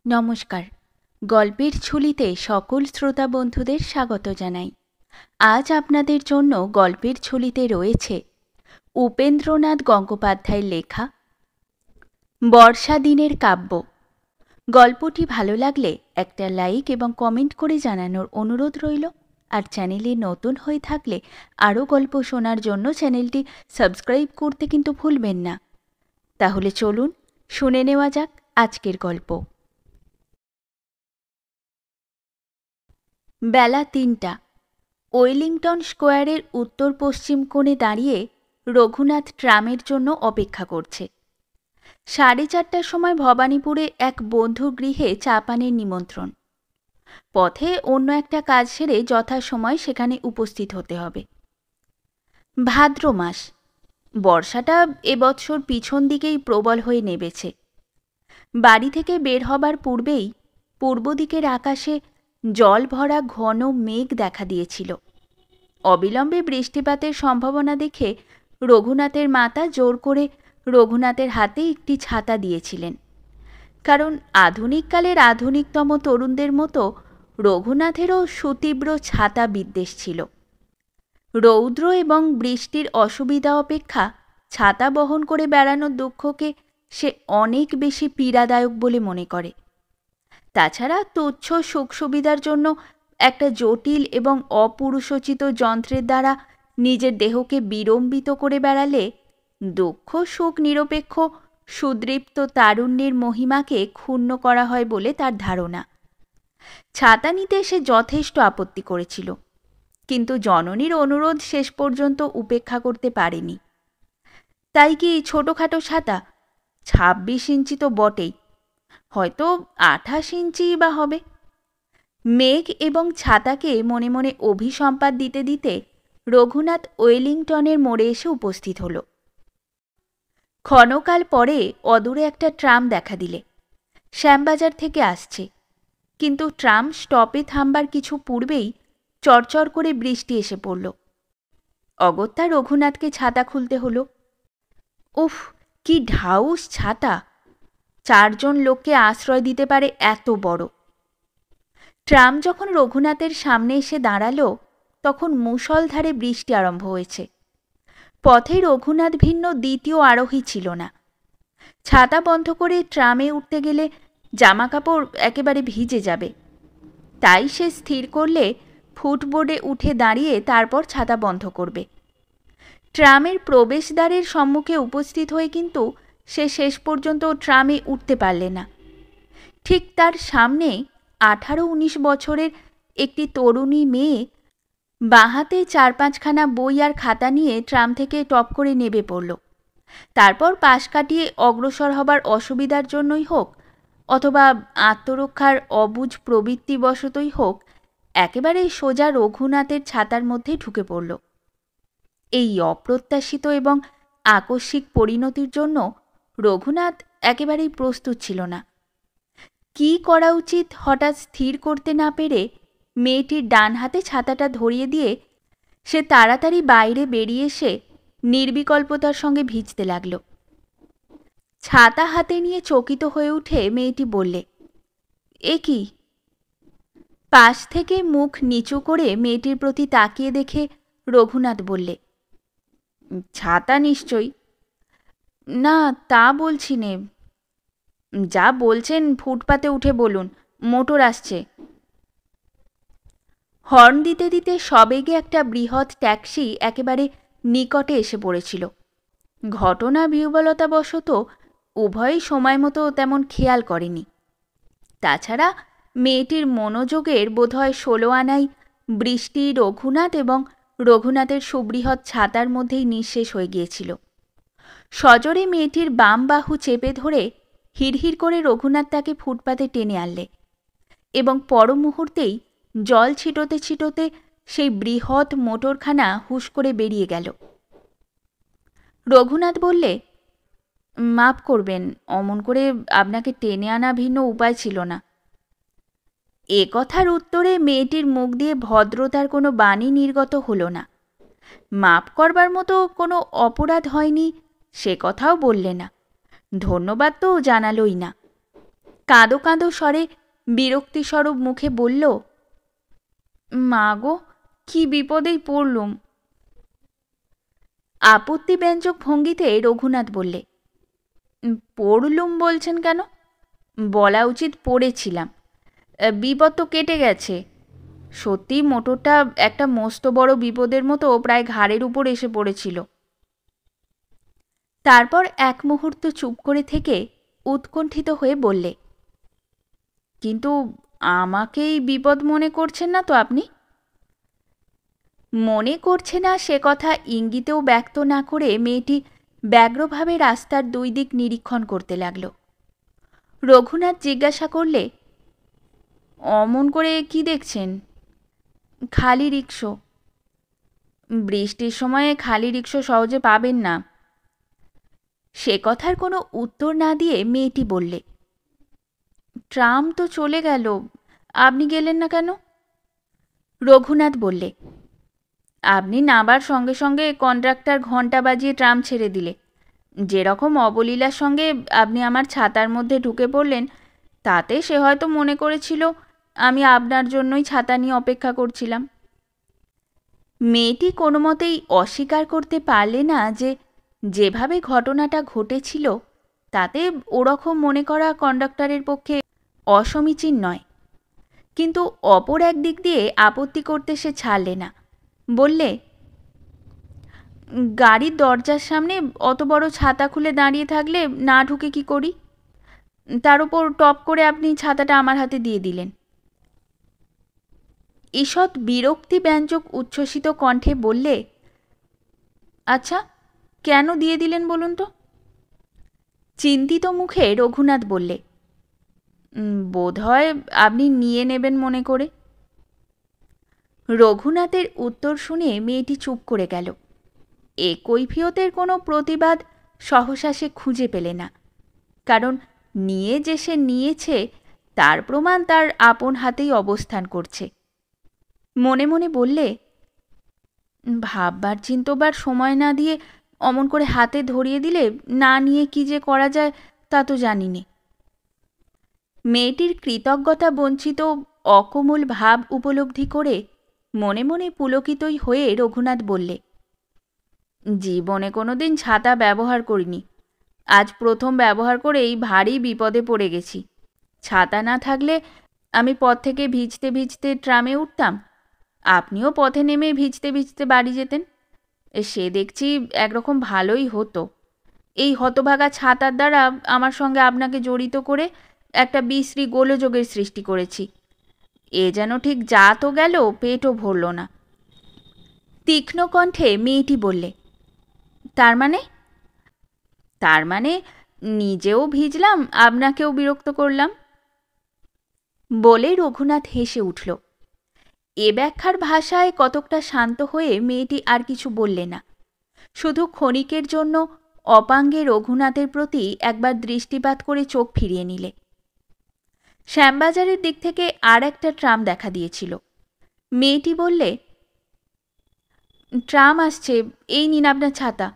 নমস্কার। গল্পের ঝুলিতে সকল শ্রোতা বন্ধুদের স্বাগত জানাই। আজ আপনাদের জন্য গল্পের ঝুলিতে রয়েছে উপেন্দ্রনাথ গঙ্গোপাধ্যায়ের লেখা বর্ষা দিনের কাব্য। গল্পটি ভালো লাগলে একটা লাইক এবং কমেন্ট করে জানানোর অনুরোধ রইল। আর চ্যানেলে নতুন হয়ে থাকলে আরও গল্প শোনার জন্য চ্যানেলটি সাবস্ক্রাইব করতে কিন্তু ভুলবেন না। তাহলে চলুন শুনে নেওয়া যাক আজকের গল্প। বেলা ৩টা। ওয়েলিংটন স্কোয়ারের উত্তর পশ্চিম কোণে দাঁড়িয়ে রঘুনাথ ট্রামের জন্য অপেক্ষা করছে। ৪:৩০টার সময় ভবানীপুরে এক বন্ধুর গৃহে চা পানের নিমন্ত্রণ। পথে অন্য একটা কাজ সেরে যথাসময় সেখানে উপস্থিত হতে হবে। ভাদ্র মাস। বর্ষাটা এবছর পিছন দিকেই প্রবল হয়ে নেমেছে। বাড়ি থেকে বের হবার পূর্বেই পূর্ব দিকের আকাশে জল ভরা ঘন মেঘ দেখা দিয়েছিল। অবিলম্বে বৃষ্টিপাতের সম্ভাবনা দেখে রঘুনাথের মাতা জোর করে রঘুনাথের হাতে একটি ছাতা দিয়েছিলেন। কারণ আধুনিককালের আধুনিকতম তরুণদের মতো রঘুনাথেরও সুতীব্র ছাতা বিদ্বেষ ছিল। রৌদ্র এবং বৃষ্টির অসুবিধা অপেক্ষা ছাতা বহন করে বেড়ানোর দুঃখকে সে অনেক বেশি পীড়াদায়ক বলে মনে করে। তাছাড়া তুচ্ছ সুখ সুবিধার জন্য একটা জটিল এবং অপুরুষোচিত যন্ত্রের দ্বারা নিজের দেহকে বিড়ম্বিত করে বেড়ালে দুঃখ সুখ নিরপেক্ষ সুদৃপ্ত তারুণ্যের মহিমাকে ক্ষুণ্ণ করা হয় বলে তার ধারণা। ছাতা নিতে সে যথেষ্ট আপত্তি করেছিল, কিন্তু জননীর অনুরোধ শেষ পর্যন্ত উপেক্ষা করতে পারেনি। তাই কি ছোটোখাটো ছাতা? ২৬ ইঞ্চি তো বটেই, হয়তো ২৮ ইঞ্চি বা হবে। মেঘ এবং ছাতাকে মনে মনে অভিসম্পাত দিতে দিতে রঘুনাথ ওয়েলিংটনের মোড়ে এসে উপস্থিত হল। ক্ষণকাল পরে অদূরে একটা ট্রাম দেখা দিলে। শ্যামবাজার থেকে আসছে, কিন্তু ট্রাম স্টপে থামবার কিছু পূর্বেই চরচর করে বৃষ্টি এসে পড়ল। অগত্যা রঘুনাথকে ছাতা খুলতে হলো। উফ, কি ঢাউস ছাতা! ৪ জন লোককে আশ্রয় দিতে পারে এত বড়। ট্রাম যখন রঘুনাথের সামনে এসে দাঁড়ালো তখন মুষলধারে বৃষ্টি আরম্ভ হয়েছে। পথে রঘুনাথ ভিন্ন দ্বিতীয় আরোহী ছিল না। ছাতা বন্ধ করে ট্রামে উঠতে গেলে জামাকাপড় একেবারে ভিজে যাবে। তাই সে স্থির করলে ফুটবোর্ডে উঠে দাঁড়িয়ে তারপর ছাতা বন্ধ করবে। ট্রামের প্রবেশদ্বারের সম্মুখে উপস্থিত হয়ে কিন্তু সে শেষ পর্যন্ত ট্রামে উঠতে পারলে না। ঠিক তার সামনে ১৮-১৯ বছরের একটি তরুণী মেয়ে বাঁহাতে ৪-৫খানা বই আর খাতা নিয়ে ট্রাম থেকে টপ করে নেমে পড়ল। তারপর পাশ কাটিয়ে অগ্রসর হবার অসুবিধার জন্যই হোক অথবা আত্মরক্ষার অবুঝ প্রবৃত্তিবশতই হোক একেবারে সোজা রঘুনাথের ছাতার মধ্যে ঢুকে পড়ল। এই অপ্রত্যাশিত এবং আকস্মিক পরিণতির জন্য রঘুনাথ একেবারেই প্রস্তুত ছিল না। কি করা উচিত হঠাৎ স্থির করতে না পেরে মেয়েটির ডান হাতে ছাতাটা ধরিয়ে দিয়ে সে তাড়াতাড়ি বাইরে বেরিয়ে এসে নির্বিকল্পতার সঙ্গে ভিজতে লাগল। ছাতা হাতে নিয়ে চকিত হয়ে উঠে মেয়েটি বললে, এ কি? পাশ থেকে মুখ নিচু করে মেয়েটির প্রতি তাকিয়ে দেখে রঘুনাথ বললে, ছাতা নিশ্চয়ই। না, তা বলছি নে। যা বলছেন ফুটপাতে উঠে বলুন, মোটর আসছে। হর্ন দিতে দিতে সবেগে একটা বৃহৎ ট্যাক্সি একেবারে নিকটে এসে পড়েছিল। ঘটনা বিহ্বলতাবশত উভয়ই সময় মতো তেমন খেয়াল করেনি। তাছাড়া মেয়েটির মনোযোগের বোধহয় ১৬ আনাই বৃষ্টি রঘুনাথ এবং রঘুনাথের সুবৃহৎ ছাতার মধ্যেই নিঃশেষ হয়ে গিয়েছিল। সজোরে মেয়েটির বাম বাহু চেপে ধরে হিড়হিড় করে রঘুনাথ তাকে ফুটপাতে টেনে আনলে এবং পর মুহূর্তেই জল ছিটোতে ছিটোতে সেই বৃহৎ মোটরখানা হুশ করে বেরিয়ে গেল। রঘুনাথ বললে, মাপ করবেন, অমন করে আপনাকে টেনে আনা ভিন্ন উপায় ছিল না। এ কথার উত্তরে মেয়েটির মুখ দিয়ে ভদ্রতার কোনো বাণী নির্গত হলো না। মাপ করবার মতো কোনো অপরাধ হয়নি সে কথাও বললে না, ধন্যবাদ তো জানালোই না। কাঁদো কাঁদো স্বরে বিরক্তিস্বরূপ মুখে বলল, মা গো, কি বিপদেই পড়লুম। আপত্তিব্যঞ্জক ভঙ্গিতে রঘুনাথ বললে, পড়লুম বলছেন কেন? বলা উচিত পড়েছিলাম। বিপদ তো কেটে গেছে। সত্যি মোটরটা একটা মস্ত বড় বিপদের মতো প্রায় ঘাড়ের উপর এসে পড়েছিল। তারপর এক মুহূর্ত চুপ করে থেকে উৎকণ্ঠিত হয়ে বললে, কিন্তু আমাকেই বিপদ মনে করছেন না তো আপনি? মনে করছে না সে কথা ইঙ্গিতেও ব্যক্ত না করে মেয়েটি ব্যগ্রভাবে রাস্তার দুই দিক নিরীক্ষণ করতে লাগল। রঘুনাথ জিজ্ঞাসা করলে, অমন করে কি দেখছেন? খালি রিকশো। বৃষ্টির সময়ে খালি রিকশো সহজে পাবেন না। সে কথার কোনো উত্তর না দিয়ে মেয়েটি বললে, ট্রাম তো চলে গেল, আপনি গেলেন না কেন? রঘুনাথ বললে, আপনি নাবার সঙ্গে সঙ্গে কন্ডাক্টর ঘণ্টা বাজিয়ে ট্রাম ছেড়ে দিলে। যেরকম অবলীলার সঙ্গে আপনি আমার ছাতার মধ্যে ঢুকে পড়লেন, তাতে সে হয়তো মনে করেছিল আমি আপনার জন্যই ছাতা নিয়ে অপেক্ষা করছিলাম। মেয়েটি কোনো মতেই অস্বীকার করতে পারলে না যে যেভাবে ঘটনাটা ঘটেছিল তাতে ওরকম মনে করা কন্ডাক্টরের পক্ষে অসমীচীন নয়। কিন্তু অপর এক দিক দিয়ে আপত্তি করতে সে ছাড়লে না। বললে, গাড়ির দরজার সামনে অত বড় ছাতা খুলে দাঁড়িয়ে থাকলে না ঢুকে কি করি? তার উপর টপ করে আপনি ছাতাটা আমার হাতে দিয়ে দিলেন। ঈষৎ বিরক্তিব্যঞ্জক উচ্ছ্বসিত কণ্ঠে বললে, আচ্ছা, কেন দিয়ে দিলেন বলুন তো? চিন্তিত মুখে রঘুনাথ বললে, বোধহয় আপনি নিয়ে নেবেন মনে করে। রঘুনাথের উত্তর শুনে মেয়েটি চুপ করে গেল। এ কৈফিয়তের কোনো প্রতিবাদ সহসা সে খুঁজে পেলে না, কারণ নিয়ে যে সে নিয়েছে তার প্রমাণ তার আপন হাতেই অবস্থান করছে। মনে মনে বললে, ভাববার চিন্তবার সময় না দিয়ে অমন করে হাতে ধরিয়ে দিলে না নিয়ে কি যে করা যায় তা তো জানি নে। মেয়েটির কৃতজ্ঞতা বঞ্চিত অকোমল ভাব উপলব্ধি করে মনে মনে পুলকিতই হয়ে রঘুনাথ বললে, জীবনে কোনোদিন ছাতা ব্যবহার করিনি, আজ প্রথম ব্যবহার করেই ভারী বিপদে পড়ে গেছি। ছাতা না থাকলে আমি পথ থেকে ভিজতে ভিজতে ট্রামে উঠতাম, আপনিও পথে নেমে ভিজতে ভিজতে বাড়ি যেতেন। সে দেখছি একরকম ভালোই হতো। এই হতভাগা ছাতার দ্বারা আমার সঙ্গে আপনাকে জড়িত করে একটা বিশ্রী গোলযোগের সৃষ্টি করেছি। এ যেন ঠিক যা তো গেল, পেটও ভরল না। তীক্ষ্ণ কণ্ঠে মেয়েটি বললে, তার মানে? তার মানে নিজেও ভিজলাম, আপনাকেও বিরক্ত করলাম। বলে রঘুনাথ হেসে উঠল। এ ব্যাখ্যার ভাষায় কতকটা শান্ত হয়ে মেয়েটি আর কিছু বললে না, শুধু ক্ষণিকের জন্য অপাঙ্গে রঘুনাথের প্রতি একবার দৃষ্টিপাত করে চোখ ফিরিয়ে নিলে। শ্যামবাজারের দিক থেকে আর একটা ট্রাম দেখা দিয়েছিল। মেয়েটি বললে, ট্রাম আসছে, এই নিন আপনার ছাতা।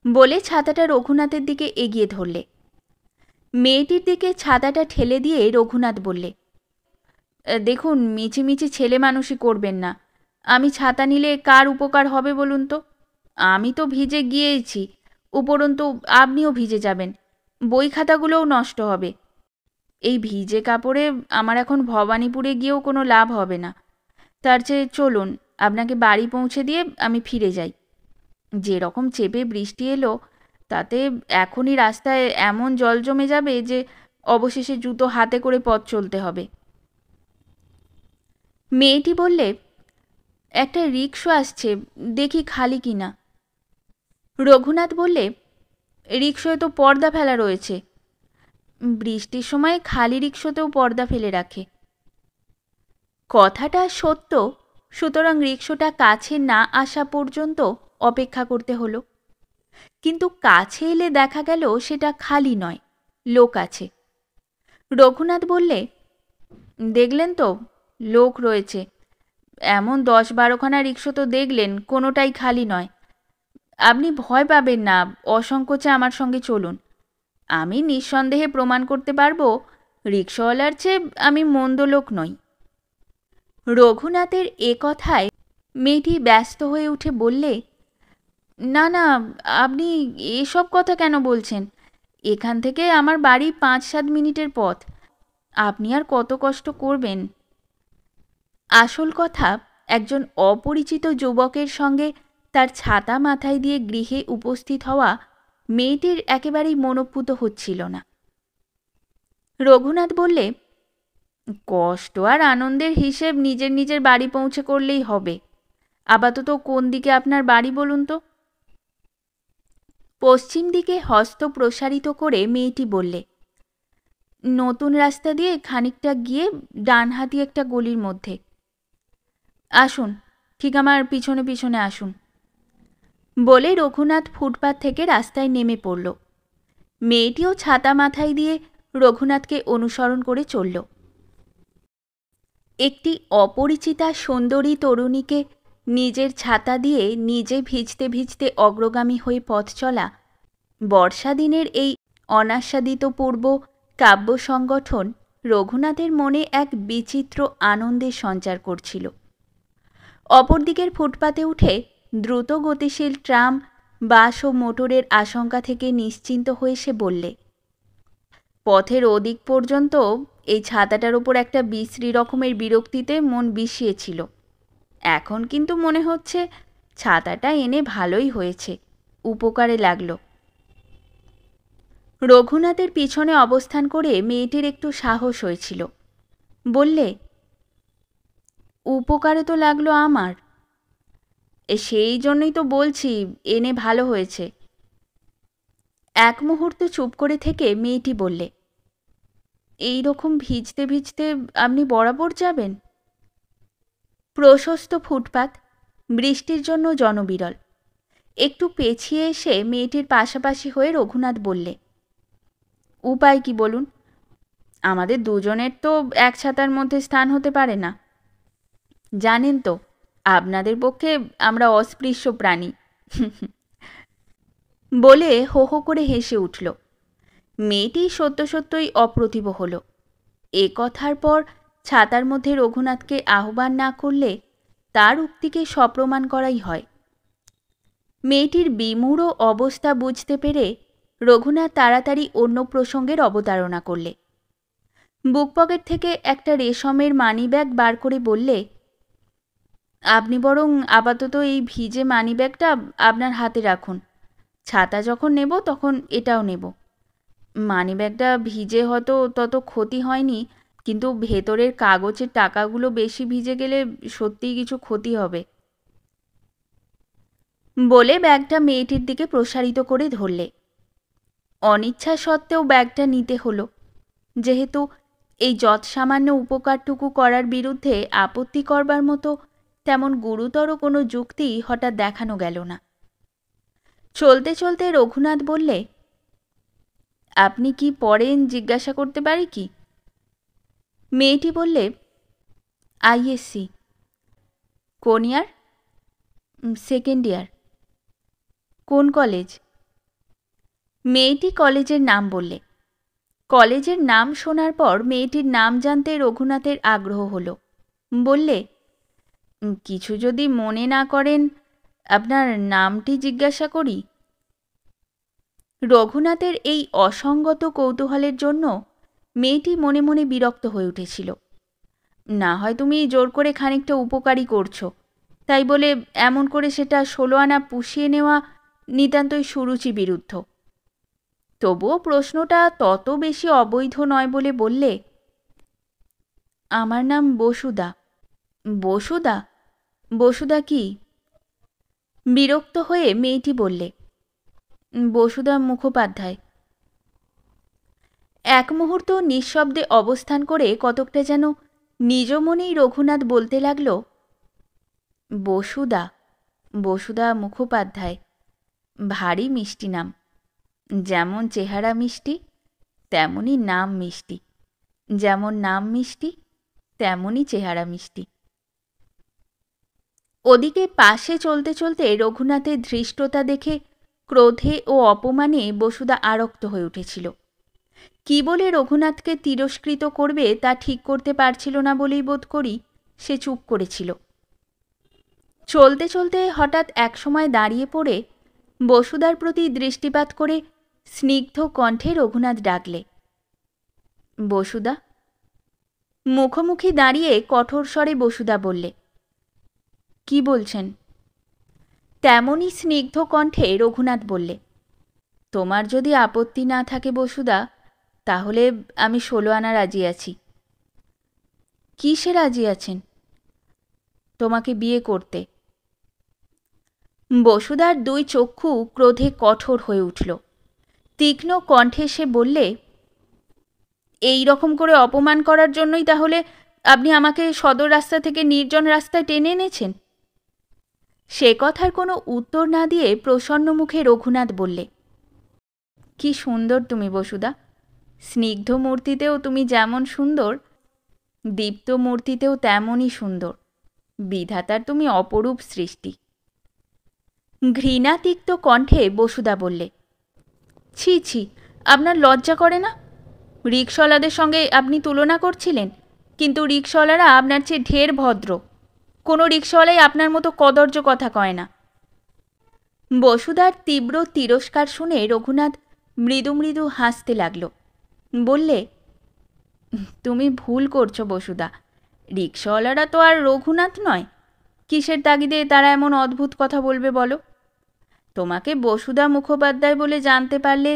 বলে ছাতাটা রঘুনাথের দিকে এগিয়ে ধরলে। মেয়েটির দিকে ছাতাটা ঠেলে দিয়ে রঘুনাথ বললে, দেখুন, মিছিমিছি ছেলে মানুষই করবেন না। আমি ছাতা নিলে কার উপকার হবে বলুন তো? আমি তো ভিজে গিয়েইছি, উপরন্তু আপনিও ভিজে যাবেন, বই খাতাগুলোও নষ্ট হবে। এই ভিজে কাপড়ে আমার এখন ভবানীপুরে গিয়েও কোনো লাভ হবে না। তার চেয়ে চলুন, আপনাকে বাড়ি পৌঁছে দিয়ে আমি ফিরে যাই। যেরকম চেপে বৃষ্টি এলো, তাতে এখনই রাস্তায় এমন জল জমে যাবে যে অবশেষে জুতো হাতে করে পথ চলতে হবে। মেয়েটি বললে, একটা রিকশা আসছে, দেখি খালি কিনা। রঘুনাথ বললে, রিকশায় তো পর্দা ফেলা রয়েছে। বৃষ্টির সময় খালি রিকশাতেও পর্দা ফেলে রাখে। কথাটা সত্য, সুতরাং রিকশাটা কাছে না আসা পর্যন্ত অপেক্ষা করতে হলো। কিন্তু কাছে এলে দেখা গেল সেটা খালি নয়, লোক আছে। রঘুনাথ বললে, দেখলেন তো, লোক রয়েছে। এমন 10-12খানা রিকশা তো দেখলেন, কোনোটাই খালি নয়। আপনি ভয় পাবেন না, অসংকোচে আমার সঙ্গে চলুন। আমি নিঃসন্দেহে প্রমাণ করতে পারবো রিক্সাওয়ালার চেয়ে আমি মন্দ লোক নই। রঘুনাথের এ কথায় মেয়েটি ব্যস্ত হয়ে উঠে বললে, না না, আপনি এসব কথা কেন বলছেন? এখান থেকে আমার বাড়ি 5-7 মিনিটের পথ। আপনি আর কত কষ্ট করবেন? আসল কথা, একজন অপরিচিত যুবকের সঙ্গে তার ছাতা মাথায় দিয়ে গৃহে উপস্থিত হওয়া মেয়েটির একেবারেই মনোপুত হচ্ছিল না। রঘুনাথ বললে, কষ্ট আর আনন্দের হিসেব নিজের নিজের বাড়ি পৌঁছে করলেই হবে। আপাতত কোন দিকে আপনার বাড়ি বলুন তো? পশ্চিম দিকে হস্ত প্রসারিত করে মেয়েটি বললে, নতুন রাস্তা দিয়ে খানিকটা গিয়ে ডান হাতি একটা গলির মধ্যে। আসুন, ঠিক আমার পিছনে পিছনে আসুন। বলে রঘুনাথ ফুটপাত থেকে রাস্তায় নেমে পড়ল। মেয়েটিও ছাতা মাথায় দিয়ে রঘুনাথকে অনুসরণ করে চলল। একটি অপরিচিতা সুন্দরী তরুণীকে নিজের ছাতা দিয়ে নিজে ভিজতে ভিজতে অগ্রগামী হয়ে পথ চলা বর্ষা দিনের এই অনাস্বাদিত পূর্ব কাব্য সংগঠন রঘুনাথের মনে এক বিচিত্র আনন্দের সঞ্চার করছিল। অপরদিকের ফুটপাতে উঠে দ্রুত গতিশীল ট্রাম, বাস ও মোটরের আশঙ্কা থেকে নিশ্চিন্ত হয়ে সে বললে, পথের ওদিক পর্যন্ত এই ছাতাটার ওপর একটা বিশ্রী রকমের বিরক্তিতে মন বিষিয়েছিল। এখন কিন্তু মনে হচ্ছে ছাতাটা এনে ভালোই হয়েছে, উপকারে লাগলো। রঘুনাথের পিছনে অবস্থান করে মেয়েটির একটু সাহস হয়েছিল। বললে, উপকারে তো লাগলো আমার। সেই জন্যই তো বলছি এনে ভালো হয়েছে। এক মুহূর্ত চুপ করে থেকে মেয়েটি বললে, এই রকম ভিজতে ভিজতে আপনি বরাবর যাবেন? প্রশস্ত ফুটপাত, বৃষ্টির জন্য জনবিরল। একটু পেছিয়ে এসে মেয়েটির পাশাপাশি হয়ে রঘুনাথ বললে, উপায় কি বলুন? আমাদের দুজনের তো এক ছাতার মধ্যে স্থান হতে পারে না। জানেন তো, আপনাদের পক্ষে আমরা অস্পৃশ্য প্রাণী। বলে হো হো করে হেসে উঠল। মেয়েটি সত্য সত্যই অপ্রতিভ হল। এ কথার পর ছাতার মধ্যে রঘুনাথকে আহ্বান না করলে তার উক্তিকে সপ্রমাণ করাই হয়। মেয়েটির বিমূঢ় অবস্থা বুঝতে পেরে রঘুনাথ তাড়াতাড়ি অন্য প্রসঙ্গের অবতারণা করলে। বুক পকেট থেকে একটা রেশমের মানিব্যাগ বার করে বললে, আপনি বরং আপাতত এই ভিজে মানিব্যাগটা আপনার হাতে রাখুন। ছাতা যখন নেব তখন এটাও নেব। মানিব্যাগটা ভিজে হয়তো তত ক্ষতি হয়নি, কিন্তু ভেতরের কাগজের টাকাগুলো বেশি ভিজে গেলে সত্যিই কিছু ক্ষতি হবে। বলে ব্যাগটা মেয়েটির দিকে প্রসারিত করে ধরলে। অনিচ্ছা সত্ত্বেও ব্যাগটা নিতে হলো, যেহেতু এই যৎসামান্য উপকারটুকু করার বিরুদ্ধে আপত্তি করবার মতো তেমন গুরুতর কোনো যুক্তি হঠাৎ দেখানো গেল না। চলতে চলতে রঘুনাথ বললে, আপনি কি পড়েন জিজ্ঞাসা করতে পারি কি? মেয়েটি বললে, আইএসসি। কোন ইয়ার? Second year. কোন কলেজ? মেয়েটি কলেজের নাম বললে। কলেজের নাম শোনার পর মেয়েটির নাম জানতে রঘুনাথের আগ্রহ হলো। বললে, কিছু যদি মনে না করেন আপনার নামটি জিজ্ঞাসা করি? রঘুনাথের এই অসঙ্গত কৌতূহলের জন্য মেয়েটি মনে মনে বিরক্ত হয়ে উঠেছিল। না হয় তুমি জোর করে খানিকটা উপকারী করছো, তাই বলে এমন করে সেটা 16 আনা পুষিয়ে নেওয়া নিতান্তই সুরুচি বিরুদ্ধ। তবুও প্রশ্নটা তত বেশি অবৈধ নয় বলে বললে, আমার নাম বসুদা। বসুদা? বসুদা কি? বিরক্ত হয়ে মেয়েটি বললে, বসুদা মুখোপাধ্যায়। এক মুহূর্ত নিঃশব্দে অবস্থান করে কতকটা যেন নিজ মনেই রঘুনাথ বলতে লাগল, বসুদা, বসুদা মুখোপাধ্যায়, ভারী মিষ্টি নাম। যেমন চেহারা মিষ্টি তেমনই নাম মিষ্টি, যেমন নাম মিষ্টি তেমনই চেহারা মিষ্টি। ওদিকে পাশে চলতে চলতে রঘুনাথের ধৃষ্টতা দেখে ক্রোধে ও অপমানে বসুদা আরক্ত হয়ে উঠেছিল। কি বলে রঘুনাথকে তিরস্কৃত করবে তা ঠিক করতে পারছিল না বলেই বোধ করি সে চুপ করেছিল। চলতে চলতে হঠাৎ একসময় দাঁড়িয়ে পড়ে বসুদার প্রতি দৃষ্টিপাত করে স্নিগ্ধ কণ্ঠে রঘুনাথ ডাকলে, বসুদা। মুখোমুখি দাঁড়িয়ে কঠোর স্বরে বসুদা বললে, কি বলছেন? তেমনই স্নিগ্ধ কণ্ঠে রঘুনাথ বললে, তোমার যদি আপত্তি না থাকে বসুদা, তাহলে আমি 16 আনা রাজি আছি। কিসে রাজি আছেন? তোমাকে বিয়ে করতে। বসুদার দুই চক্ষু ক্রোধে কঠোর হয়ে উঠল। তীক্ষ্ণ কণ্ঠে সে বললে, এই রকম করে অপমান করার জন্যই তাহলে আপনি আমাকে সদর রাস্তা থেকে নির্জন রাস্তায় টেনে এনেছেন? সে কথার কোনো উত্তর না দিয়ে প্রসন্ন মুখে রঘুনাথ বললে, কি সুন্দর তুমি বসুদা। স্নিগ্ধ মূর্তিতেও তুমি যেমন সুন্দর, দীপ্ত মূর্তিতেও তেমনই সুন্দর। বিধাতার তুমি অপরূপ সৃষ্টি। ঘৃণাতিক্ত কণ্ঠে বসুদা বললে, ছি ছি, আপনার লজ্জা করে না? রিকশাওয়ালাদের সঙ্গে আপনি তুলনা করছিলেন, কিন্তু রিকশাওয়ালারা আপনার চেয়ে ঢের ভদ্র। কোনো রিকশাওয়ালাই আপনার মতো কদর্য কথা কয় না। বসুদার তীব্র তিরস্কার শুনে রঘুনাথ মৃদু মৃদু হাসতে লাগল। বললে, তুমি ভুল করছো বসুদা। রিকশাওয়ালারা তো আর রঘুনাথ নয়। কিসের তাগিদে তারা এমন অদ্ভুত কথা বলবে বলো? তোমাকে বসুদা মুখোপাধ্যায় বলে জানতে পারলে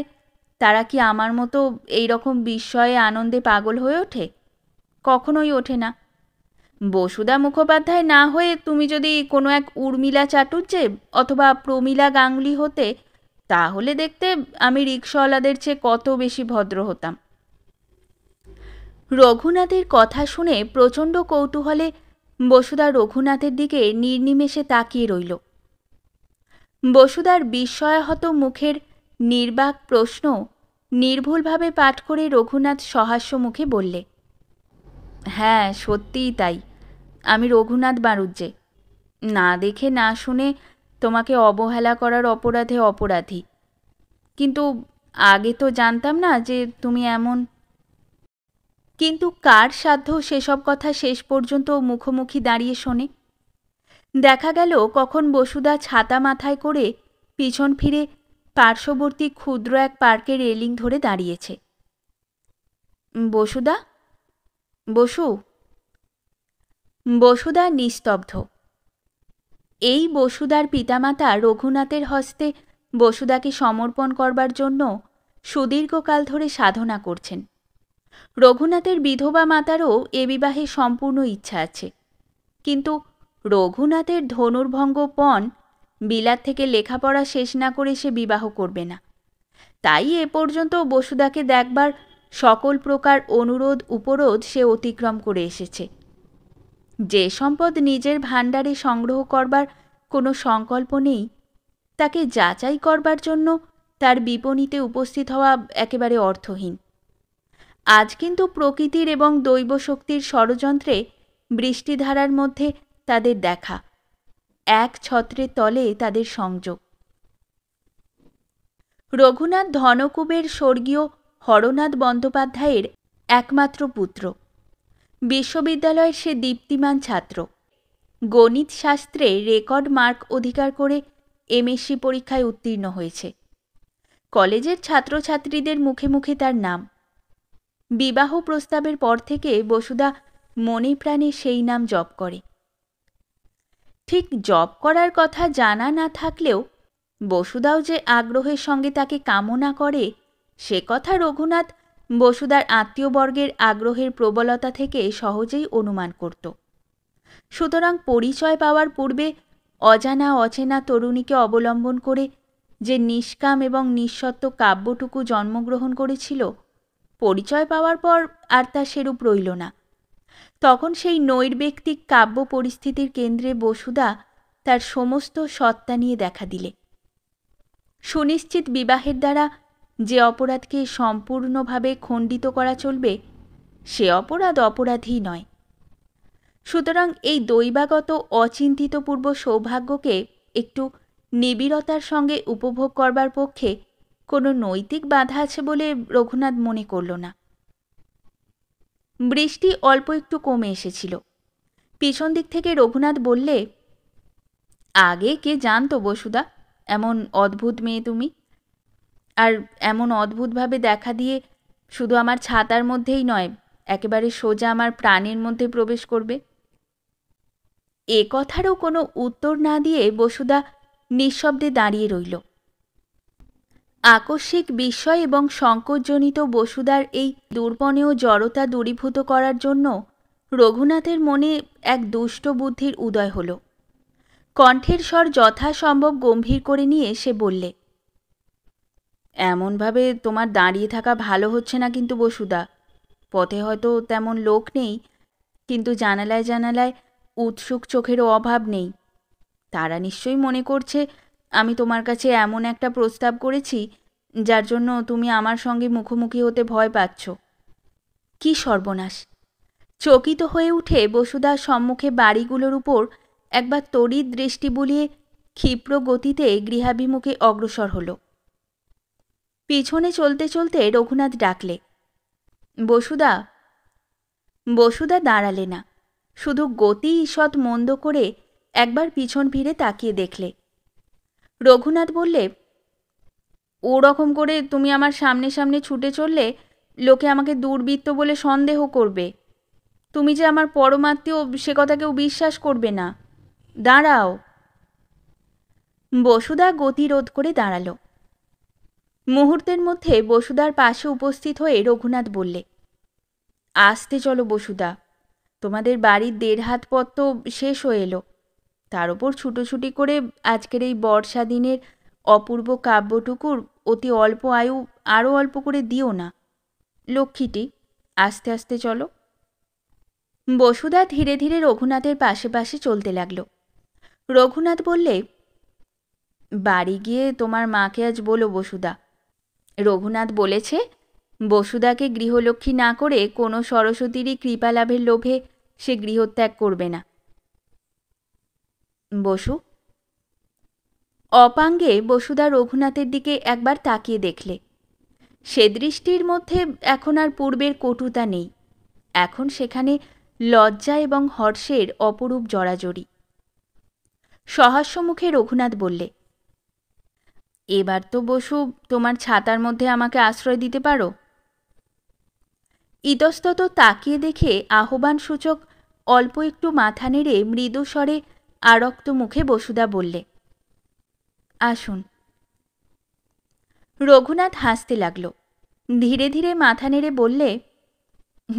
তারা কি আমার মতো এই রকম বিস্ময়ে আনন্দে পাগল হয়ে ওঠে? কখনোই ওঠে না। বসুদা মুখোপাধ্যায় না হয়ে তুমি যদি কোনো এক উর্মিলা চাটুর্যে অথবা প্রমীলা গাঙ্গুলি হতে, তাহলে দেখতে আমি রিকশাওয়ালাদের চেয়ে কত বেশি ভদ্র হতাম। রঘুনাথের কথা শুনে প্রচণ্ড কৌতূহলে বসুদা রঘুনাথের দিকে নির্নিমেষে তাকিয়ে রইল। বসুদার বিস্ময়াহত মুখের নির্বাক প্রশ্ন নির্ভুলভাবে পাঠ করে রঘুনাথ সহাস্য মুখে বললে, হ্যাঁ সত্যিই তাই। আমি রঘুনাথ বাড়ুজ্জে। না দেখে না শুনে তোমাকে অবহেলা করার অপরাধে অপরাধী। কিন্তু আগে তো জানতাম না যে তুমি এমন। কিন্তু কার সাধ্য সেসব কথা শেষ পর্যন্ত মুখোমুখি দাঁড়িয়ে শোনে? দেখা গেল কখন বসুদা ছাতা মাথায় করে পিছন ফিরে পার্শ্ববর্তী ক্ষুদ্র এক পার্কের রেলিং ধরে দাঁড়িয়েছে। বসুদা, বসু। বসুদা নিস্তব্ধ। এই বসুদার পিতামাতা রঘুনাথের হস্তে বসুদাকে সমর্পণ করবার জন্য সুদীর্ঘকাল ধরে সাধনা করছেন। রঘুনাথের বিধবা মাতারও এ বিবাহে সম্পূর্ণ ইচ্ছা আছে, কিন্তু রঘুনাথের ধনুর্ভঙ্গ পণ বিলাত থেকে লেখাপড়া শেষ না করে সে বিবাহ করবে না। তাই এ পর্যন্ত বসুদাকে দেখবার সকল প্রকার অনুরোধ উপরোধ সে অতিক্রম করে এসেছে। যে সম্পদ নিজের ভাণ্ডারে সংগ্রহ করবার কোনো সংকল্প নেই, তাকে যাচাই করবার জন্য তার বিপণীতে উপস্থিত হওয়া একেবারে অর্থহীন। আজ কিন্তু প্রকৃতির এবং দৈব শক্তির ষড়যন্ত্রে বৃষ্টিধারার মধ্যে তাদের দেখা, এক ছত্রের তলে তাদের সংযোগ। রঘুনাথ ধনকুবের স্বর্গীয় হরনাথ বন্দ্যোপাধ্যায়ের একমাত্র পুত্র। বিশ্ববিদ্যালয়ের সে দীপ্তিমান ছাত্র। গণিত শাস্ত্রে রেকর্ড মার্ক অধিকার করে এমএসসি পরীক্ষায় উত্তীর্ণ হয়েছে। কলেজের ছাত্রছাত্রীদের মুখে মুখে তার নাম। বিবাহ প্রস্তাবের পর থেকে বসুদা মনে প্রাণে সেই নাম জপ করে। ঠিক জপ করার কথা জানা না থাকলেও বসুদাও যে আগ্রহের সঙ্গে তাকে কামনা করে, সে কথা রঘুনাথ বসুদার আত্মীয়বর্গের আগ্রহের প্রবলতা থেকে সহজেই অনুমান করত। সুতরাং পরিচয় পাওয়ার পূর্বে অজানা অচেনা তরুণীকে অবলম্বন করে যে নিষ্কাম এবং নিঃসত্ত্ব কাব্যটুকু জন্মগ্রহণ করেছিল, পরিচয় পাওয়ার পর আর তা সেরূপ রইল না। তখন সেই নৈর্ব্যক্তিক কাব্য পরিস্থিতির কেন্দ্রে বসুদা তার সমস্ত সত্তা নিয়ে দেখা দিলে। সুনিশ্চিত বিবাহের দ্বারা যে অপরাধকে সম্পূর্ণভাবে খণ্ডিত করা চলবে, সে অপরাধ অপরাধী নয়। সুতরাং এই দৈবাগত অচিন্তিতপূর্ব সৌভাগ্যকে একটু নিবিড়তার সঙ্গে উপভোগ করবার পক্ষে কোনো নৈতিক বাধা আছে বলে রঘুনাথ মনে করল না। বৃষ্টি অল্প একটু কমে এসেছিল। পিছন দিক থেকে রঘুনাথ বললে, আগে কে জানতো বসুদা এমন অদ্ভুত মেয়ে তুমি, আর এমন অদ্ভুতভাবে দেখা দিয়ে শুধু আমার ছাতার মধ্যেই নয়, একেবারে সোজা আমার প্রাণের মধ্যে প্রবেশ করবে। এ কথারও কোনো উত্তর না দিয়ে বসুদা নিঃশব্দে দাঁড়িয়ে রইল। আকস্মিক বিস্ময় এবং সংকোচজনিত বসুদার এই দুর্বনেয় জড়তা দূরীভূত করার জন্য রঘুনাথের মনে এক দুষ্ট বুদ্ধির উদয় হল। কণ্ঠের স্বর যথাসম্ভব গম্ভীর করে নিয়ে সে বললে, এমনভাবে তোমার দাঁড়িয়ে থাকা ভালো হচ্ছে না কিন্তু বসুদা। পথে হয়তো তেমন লোক নেই, কিন্তু জানালায় জানালায় উৎসুক চোখেরও অভাব নেই। তারা নিশ্চয়ই মনে করছে আমি তোমার কাছে এমন একটা প্রস্তাব করেছি যার জন্য তুমি আমার সঙ্গে মুখোমুখি হতে ভয় পাচ্ছ। কি সর্বনাশ! চকিত হয়ে উঠে বসুদা সম্মুখে বাড়িগুলোর উপর একবার তড়িৎ দৃষ্টি বুলিয়ে ক্ষিপ্র গতিতে গৃহাভিমুখে অগ্রসর হল। পিছনে চলতে চলতে রঘুনাথ ডাকলে, বসুদা। বসুদা দাঁড়ালে না, শুধু গতি ঈষৎ মন্দ করে একবার পিছন ফিরে তাকিয়ে দেখলে। রঘুনাথ বললে, ওরকম করে তুমি আমার সামনে সামনে ছুটে চললে লোকে আমাকে দুর্বৃত্ত বলে সন্দেহ করবে। তুমি যে আমার পরমাত্মীয় সে কথা কেউ বিশ্বাস করবে না। দাঁড়াও। বসুদা গতিরোধ করে দাঁড়াল। মুহূর্তের মধ্যে বসুদার পাশে উপস্থিত হয়ে রঘুনাথ বললে, আসতে চলো বসুদা, তোমাদের বাড়ির 1.5 হাত পথ তো শেষ হয়ে এলো। তার ওপর ছুটোছুটি করে আজকের এই বর্ষা দিনের অপূর্ব কাব্যটুকুর অতি অল্প আয়ু আরও অল্প করে দিও না। লক্ষ্মীটি, আস্তে আস্তে চলো। বসুদা ধীরে ধীরে রঘুনাথের পাশে পাশে চলতে লাগল। রঘুনাথ বললে, বাড়ি গিয়ে তোমার মাকে আজ বলো বসুদা। রঘুনাথ বলেছে বসুদাকে গৃহলক্ষ্মী না করে কোনো সরস্বতীরই কৃপা লাভের লোভে সে গৃহত্যাগ করবে না। বসু। অপাঙ্গে বসুদা রঘুনাথের দিকে একবার তাকিয়ে দেখলে। সে দৃষ্টির মধ্যে এখন আর পূর্বের কটুতা নেই। এখন সেখানে লজ্জা এবং হর্ষের অপরূপ জড়াজড়ি। সহাস্য মুখে রঘুনাথ বললে, এবার তো বসু তোমার ছাতার মধ্যে আমাকে আশ্রয় দিতে পারো। ইতস্তত তাকিয়ে দেখে আহ্বানসূচক অল্প একটু মাথা নেড়ে মৃদু স্বরে আরক্ত মুখে বসুদা বললে, আসুন। রঘুনাথ হাসতে লাগল। ধীরে ধীরে মাথা নেড়ে বললে,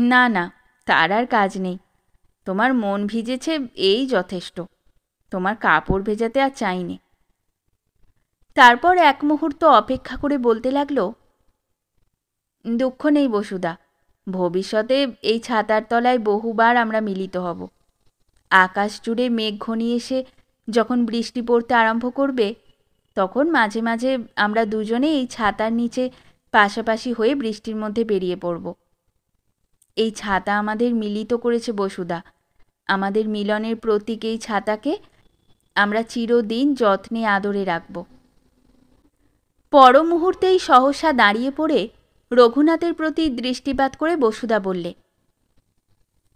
না না, তার আর কাজ নেই। তোমার মন ভিজেছে এই যথেষ্ট। তোমার কাপড় ভেজাতে আর চাইনি। তারপর এক মুহূর্ত অপেক্ষা করে বলতে লাগল, দুঃখ নেই বসুদা, ভবিষ্যতে এই ছাতার তলায় বহুবার আমরা মিলিত হব। আকাশ জুড়ে মেঘ ঘনিয়ে এসে যখন বৃষ্টি পড়তে আরম্ভ করবে, তখন মাঝে মাঝে আমরা দুজনে এই ছাতার নিচে পাশাপাশি হয়ে বৃষ্টির মধ্যে বেরিয়ে পড়ব। এই ছাতা আমাদের মিলিত করেছে বসুদা। আমাদের মিলনের প্রতীক এই ছাতাকে আমরা চিরদিন যত্নে আদরে রাখব। পর মুহূর্তেই সহসা দাঁড়িয়ে পড়ে রঘুনাথের প্রতি দৃষ্টিপাত করে বসুদা বললে,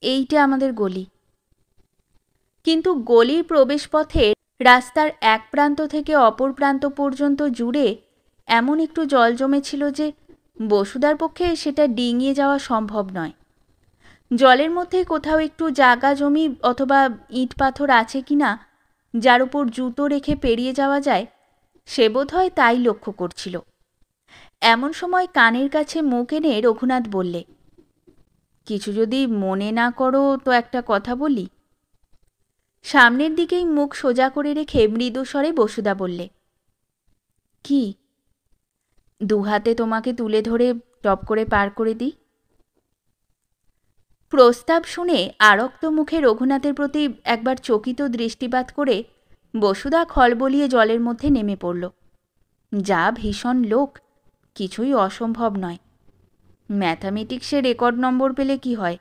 এইটা আমাদের গলি। কিন্তু গলির প্রবেশপথে রাস্তার এক প্রান্ত থেকে অপর প্রান্ত পর্যন্ত জুড়ে এমন একটু জল জমেছিল যে বসুদার পক্ষে সেটা ডিঙিয়ে যাওয়া সম্ভব নয়। জলের মধ্যে কোথাও একটু জায়গা জমি অথবা ইট পাথর আছে কিনা যার উপর জুতো রেখে পেরিয়ে যাওয়া যায়, সে বোধ হয় তাই লক্ষ্য করছিল। এমন সময় কানের কাছে মুখ এনে রঘুনাথ বললে, কিছু যদি মনে না করো তো একটা কথা বলি। সামনের দিকেই মুখ সোজা করে রেখে মৃদু স্বরে বসুদা বললে, কি? 2 হাতে তোমাকে তুলে ধরে টপ করে পার করে দিই। প্রস্তাব শুনে আরক্ত মুখে রঘুনাথের প্রতি একবার চকিত দৃষ্টিপাত করে বসুদা খলবলিয়ে জলের মধ্যে নেমে পড়ল। যা ভীষণ লোক, কিছুই অসম্ভব নয়। ম্যাথামেটিক্সে রেকর্ড নম্বর পেলে কি হয়,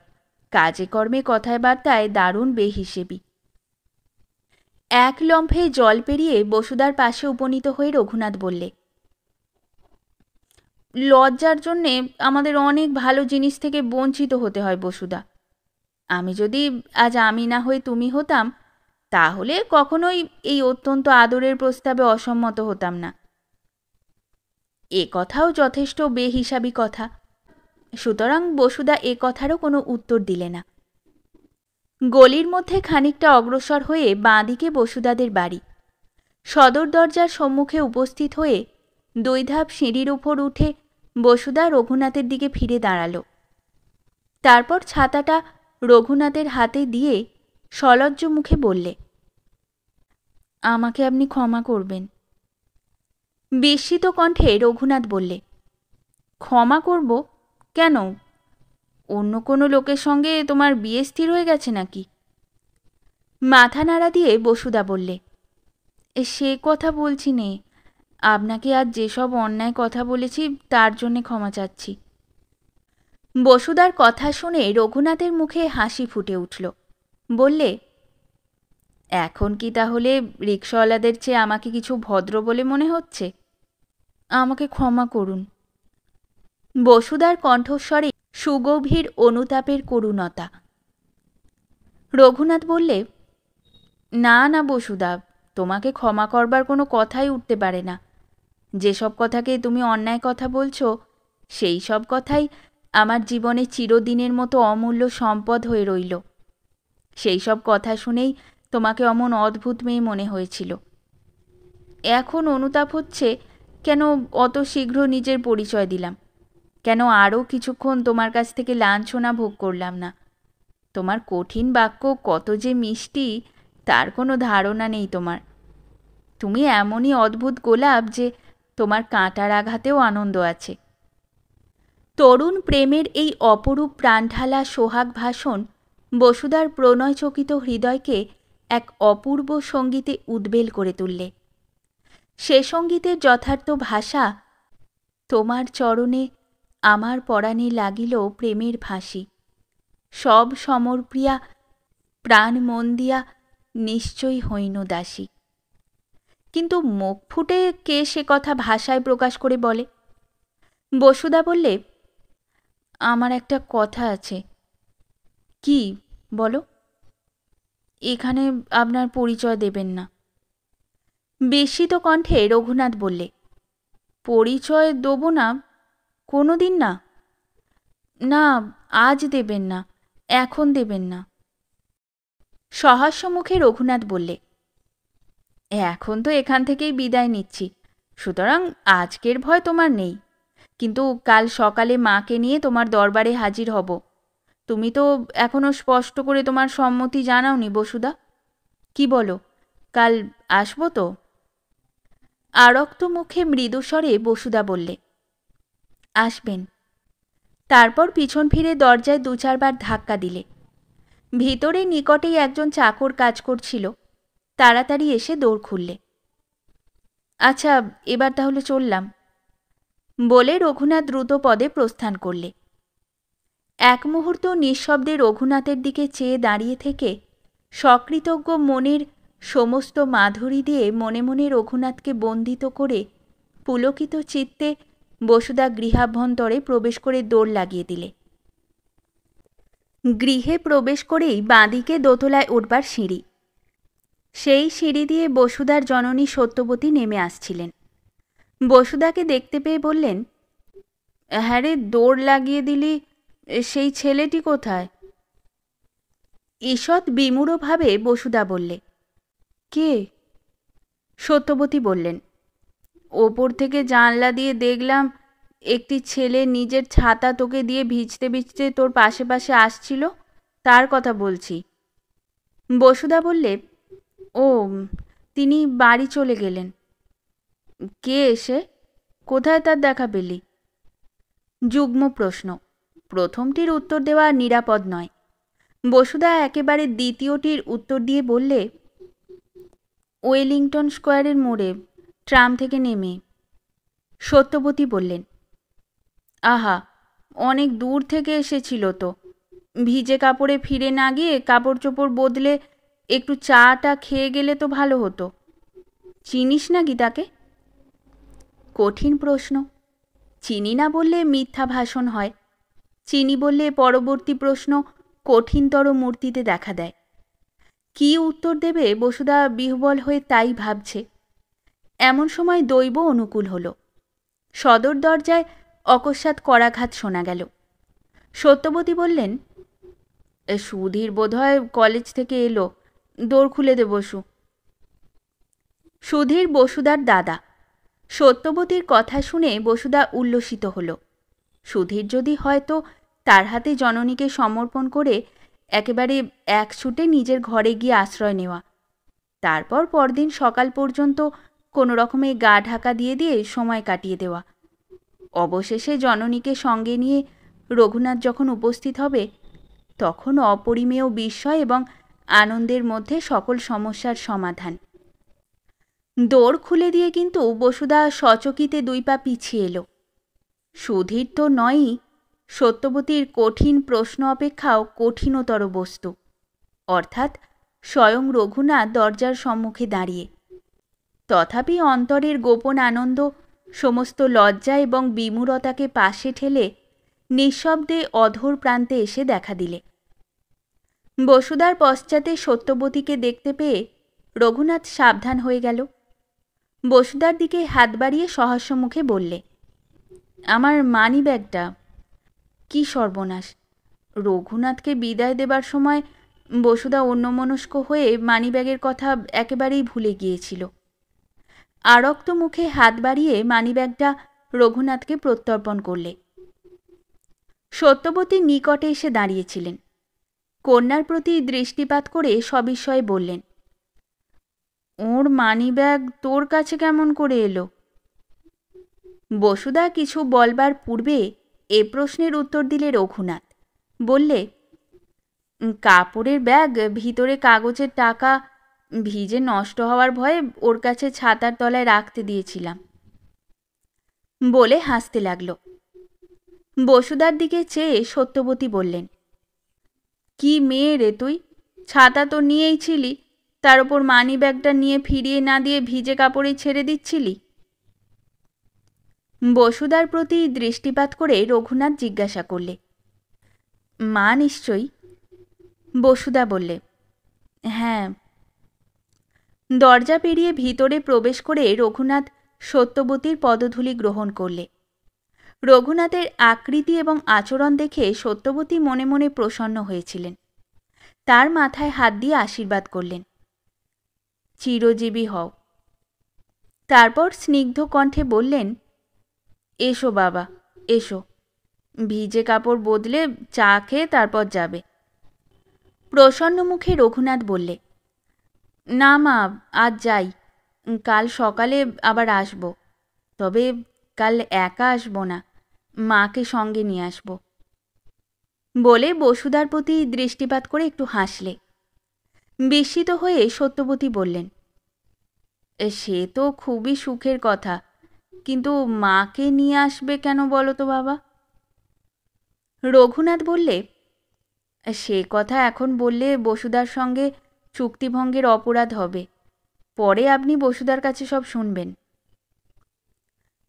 কাজে কর্মে কথায় বার্তায় দারুণ বেহিসেবি। এক লম্ফে জল পেরিয়ে বসুদার পাশে উপনীত হয়ে রঘুনাথ বললে, লজ্জার জন্যে আমাদের অনেক ভালো জিনিস থেকে বঞ্চিত হতে হয় বসুদা। আমি যদি আজ আমি না হয়ে তুমি হতাম, তাহলে কখনোই এই অত্যন্ত আদরের প্রস্তাবে অসম্মত হতাম না। এ কথাও যথেষ্ট বেহিসাবি কথা। সুতরাং বসুদা এ কথারও কোনো উত্তর দিলে না। গলির মধ্যে খানিকটা অগ্রসর হয়ে বাঁদিকে বসুদাদের বাড়ি। সদর দরজার সম্মুখে উপস্থিত হয়ে 2 ধাপ সিঁড়ির উপর উঠে বসুদা রঘুনাথের দিকে ফিরে দাঁড়াল। তারপর ছাতাটা রঘুনাথের হাতে দিয়ে সলজ্জ মুখে বললে, আমাকে আপনি ক্ষমা করবেন। বিস্মিত কণ্ঠে রঘুনাথ বললে, ক্ষমা করব কেন? অন্য কোনো লোকের সঙ্গে তোমার বিয়ে স্থির হয়ে গেছে নাকি? মাথা নাড়া দিয়ে বসুদা বললে, সে কথা বলছি নে, আপনাকে আজ যেসব অন্যায় কথা বলেছি তার জন্যে ক্ষমা চাচ্ছি। বসুদার কথা শুনে রঘুনাথের মুখে হাসি ফুটে উঠল। বললে, এখন কি তাহলে রিকশাওয়ালাদের চেয়ে আমাকে কিছু ভদ্র বলে মনে হচ্ছে? আমাকে ক্ষমা করুন। বসুদার কণ্ঠস্বরে সুগভীর অনুতাপের করুণতা। রঘুনাথ বললে, না না বসুদা, তোমাকে ক্ষমা করবার কোনো কথাই উঠতে পারে না। যেসব কথাকে তুমি অন্যায় কথা বলছো, সেই সব কথাই আমার জীবনে চিরদিনের মতো অমূল্য সম্পদ হয়ে রইল। সেই সব কথা শুনেই তোমাকে অমন অদ্ভুত মেয়ে মনে হয়েছিল। এখন অনুতাপ হচ্ছে কেন অত শীঘ্র নিজের পরিচয় দিলাম, কেন আরও কিছুক্ষণ তোমার কাছ থেকে লাঞ্ছনা ভোগ করলাম না। তোমার কঠিন বাক্য কত যে মিষ্টি তার কোনো ধারণা নেই তোমার। তুমি এমনই অদ্ভুত গোলাপ যে তোমার কাঁটার আঘাতেও আনন্দ আছে। তরুণ প্রেমের এই অপরূপ প্রাণঢালা সোহাগ ভাষণ বসুদার প্রণয়চকিত হৃদয়কে এক অপূর্ব সঙ্গীতে উদ্বেল করে তুললে। সে সঙ্গীতের যথার্থ ভাষা, তোমার চরণে আমার পরাণে লাগিল প্রেমের ফাঁসি, সব সমরপ্রিয়া প্রাণ মন দিয়া নিশ্চয়ই হইন দাসী। কিন্তু মুখ ফুটে কে সে কথা ভাষায় প্রকাশ করে বলে? বসুদা বললে, আমার একটা কথা আছে। কি বলো? এখানে আপনার পরিচয় দেবেন না। বিস্মিত কণ্ঠে রঘুনাথ বললে, পরিচয় দেব না? কোনো দিন না? না, আজ দেবেন না, এখন দেবেন না। সহাস্য মুখে রঘুনাথ বললে, এখন তো এখান থেকেই বিদায় নিচ্ছি, সুতরাং আজকের ভয় তোমার নেই। কিন্তু কাল সকালে মাকে নিয়ে তোমার দরবারে হাজির হব। তুমি তো এখনো স্পষ্ট করে তোমার সম্মতি জানাওনি বসুদা। কি বলো, কাল আসবো তো? আরক্ত মুখে মৃদুস্বরে বসুদা বললে, আসবেন। তারপর পিছন ফিরে দরজায় 2-4 বার ধাক্কা দিলে। ভিতরে নিকটেই একজন চাকর কাজ করছিল, তাড়াতাড়ি এসে দৌড় খুললে। আচ্ছা, এবার তাহলে চললাম, বলে রঘুনাথ দ্রুত পদে প্রস্থান করলে। এক মুহূর্ত নিঃশব্দে রঘুনাথের দিকে চেয়ে দাঁড়িয়ে থেকে সকৃতজ্ঞ মনের সমস্ত মাধুরী দিয়ে মনে মনে রঘুনাথকে বন্দিত করে পুলকিত চিত্তে বসুদা গৃহাভ্যন্তরে প্রবেশ করে দৌড় লাগিয়ে দিলে। গৃহে প্রবেশ করেই বাঁদিকে দোতলায় উঠবার সিঁড়ি। সেই সিঁড়ি দিয়ে বসুদার জননী সত্যবতী নেমে আসছিলেন। বসুদাকে দেখতে পেয়ে বললেন, হ্যাঁ রে, দৌড় লাগিয়ে দিলি, সেই ছেলেটি কোথায়? ঈষৎ বিমূঢ়ভাবে বসুদা বললে, কে? সত্যবতী বললেন, ওপর থেকে জানলা দিয়ে দেখলাম একটি ছেলে নিজের ছাতা তোকে দিয়ে ভিজতে ভিজতে তোর পাশে পাশে আসছিল, তার কথা বলছি। বসুদা বললে, ও, তিনি বাড়ি চলে গেলেন। কে এসে? কোথায় তার দেখা পেলি? যুগ্ম প্রশ্ন। প্রথমটির উত্তর দেওয়া নিরাপদ নয়। বসুদা একেবারে দ্বিতীয়টির উত্তর দিয়ে বললে, ওয়েলিংটন স্কোয়ারের মোড়ে, ট্রাম থেকে নেমে। সত্যবতী বললেন, আহা, অনেক দূর থেকে এসেছিল তো। ভিজে কাপড়ে ফিরে না গিয়ে কাপড় চোপড় বদলে একটু চাটা খেয়ে গেলে তো ভালো হতো। চিনিস নাকি তাকে? কঠিন প্রশ্ন। চিনি না বললে মিথ্যা ভাষণ হয়, চিনি বললে পরবর্তী প্রশ্ন কঠিনতর মূর্তিতে দেখা দেয়। কি উত্তর দেবে বসুদা বিহ্বল হয়ে তাই ভাবছে। এমন সময় দৈব অনুকূল হল। সদর দরজায় অকস্মাৎ করাঘাত শোনা গেল। সত্যবতী বললেন, সুধীর বোধহয় কলেজ থেকে এলো, দোর খুলে দে বসু। সুধীর বসুদার দাদা। সত্যবতীর কথা শুনে বসুদা উল্লসিত হল। সুধীর যদি হয়তো তার হাতে জননীকে সমর্পণ করে একেবারে এক ছুটে নিজের ঘরে গিয়ে আশ্রয় নেওয়া, তারপর পরদিন সকাল পর্যন্ত কোনো রকমে গা ঢাকা দিয়ে দিয়ে সময় কাটিয়ে দেওয়া, অবশেষে জননীকে সঙ্গে নিয়ে রঘুনাথ যখন উপস্থিত হবে তখন অপরিমেয় বিস্ময় এবং আনন্দের মধ্যে সকল সমস্যার সমাধান। দোর খুলে দিয়ে কিন্তু বসুদা সচকিতে 2 পা পিছিয়ে এলো। সুধীর তো নয়ই, সত্যবতীর কঠিন প্রশ্ন অপেক্ষাও কঠিনতর বস্তু, অর্থাৎ স্বয়ং রঘুনাথ দরজার সম্মুখে দাঁড়িয়ে। তথাপি অন্তরের গোপন আনন্দ সমস্ত লজ্জা এবং বিমূঢ়তাকে পাশে ঠেলে নিঃশব্দে অধর প্রান্তে এসে দেখা দিলে। বসুদার পশ্চাতে সত্যবতীকে দেখতে পেয়ে রঘুনাথ সাবধান হয়ে গেল। বসুদার দিকে হাত বাড়িয়ে সহাস্য মুখে বললে, আমার মানি ব্যাগটা। কি সর্বনাশ! রঘুনাথকে বিদায় দেবার সময় বসুদা অন্যমনস্ক হয়ে মানিব্যাগের কথা একেবারেই ভুলে গিয়েছিল। আরক্ত মুখে হাত বাড়িয়ে মানিব্যাগটা রঘুনাথকে প্রত্যর্পণ করলে। সত্যবতী নিকটে এসে দাঁড়িয়েছিলেন। কন্যার প্রতি দৃষ্টিপাত করে সবিস্ময়ে বললেন, ওর মানিব্যাগ তোর কাছে কেমন করে এলো? বসুদা কিছু বলবার পূর্বে এ প্রশ্নের উত্তর দিলে রঘুনাথ। বললে, কাপড়ের ব্যাগ, ভিতরে কাগজের টাকা, ভিজে নষ্ট হওয়ার ভয়ে ওর কাছে ছাতার তলায় রাখতে দিয়েছিলাম। বলে হাসতে লাগল। বসুদার দিকে চেয়ে সত্যবতী বললেন, কি মেয়ে রে তুই! ছাতা তো নিয়েই ছিলি, তার ওপর মানি ব্যাগটা নিয়ে ফিরিয়ে না দিয়ে ভিজে কাপড়ে ছেড়ে দিচ্ছিলি। বসুদার প্রতি দৃষ্টিপাত করে রঘুনাথ জিজ্ঞাসা করলে, মা নিশ্চয়ই? বসুদা বললে, হ্যাঁ। দরজা পেরিয়ে ভিতরে প্রবেশ করে রঘুনাথ সত্যবতীর পদধূলি গ্রহণ করলে। রঘুনাথের আকৃতি এবং আচরণ দেখে সত্যবতী মনে মনে প্রসন্ন হয়েছিলেন। তার মাথায় হাত দিয়ে আশীর্বাদ করলেন, চিরজীবী হও। তারপর স্নিগ্ধ কণ্ঠে বললেন, এসো বাবা, এসো, ভিজে কাপড় বদলে চা খেয়ে তারপর যাবে। প্রসন্ন মুখে রঘুনাথ বললে, না মা, আজ যাই, কাল সকালে আবার আসব। তবে কাল একা আসব না, মাকে সঙ্গে নিয়ে আসব। বলে বসুদার প্রতি দৃষ্টিপাত করে একটু হাসলে। বিস্মিত হয়ে সত্যবতী বললেন, সে তো খুবই সুখের কথা, কিন্তু মাকে নিয়ে আসবে কেন বলো তো বাবা? রঘুনাথ বললে, সে কথা এখন বললে বসুদার সঙ্গে চুক্তিভঙ্গের অপরাধ হবে, পরে আপনি বসুদার কাছে সব শুনবেন।